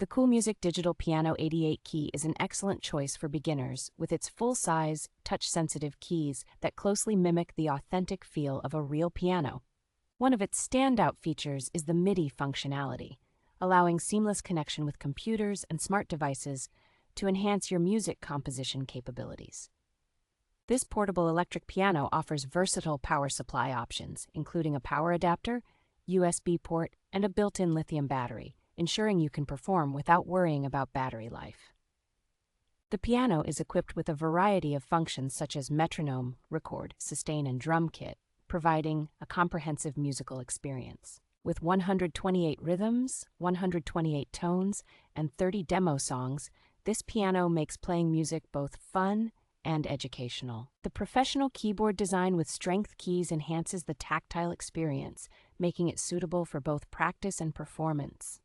The Coolmusic Digital Piano 88 key is an excellent choice for beginners with its full-size, touch-sensitive keys that closely mimic the authentic feel of a real piano. One of its standout features is the MIDI functionality, allowing seamless connection with computers and smart devices to enhance your music composition capabilities. This portable electric piano offers versatile power supply options, including a power adapter, USB port, and a built-in lithium battery, ensuring you can perform without worrying about battery life. The piano is equipped with a variety of functions such as metronome, record, sustain, and drum kit, providing a comprehensive musical experience. With 128 rhythms, 128 tones, and 30 demo songs, this piano makes playing music both fun and educational. The professional keyboard design with strength keys enhances the tactile experience, making it suitable for both practice and performance.